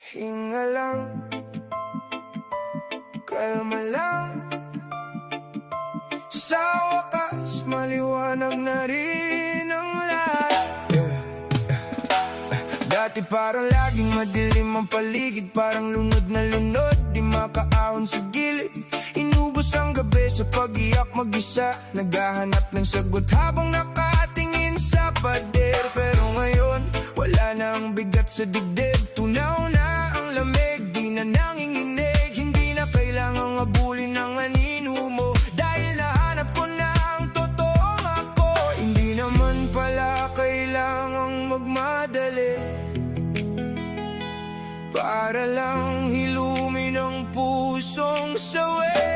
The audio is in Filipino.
Hinga lang, kalma lang. Sa wakas, maliwanag na rin ang lahat. Dati parang laging madilim ang paligid, parang lunod na lunod, di makaahon sa gilid. Inubos ang gabi sa pag-iyak mag-isa, naghahanap ng sagot habang nakatingin sa pader. Pero ngayon, wala na ang bigat sa dibdib, tunaw na ang lamig, di na nanginginig. Hindi na kailangang abulin ang anino mo, dahil nahanap ko na ang totoong ako. Hindi naman pala kailangang magmadali, para lang hilumin ang pusong sawi.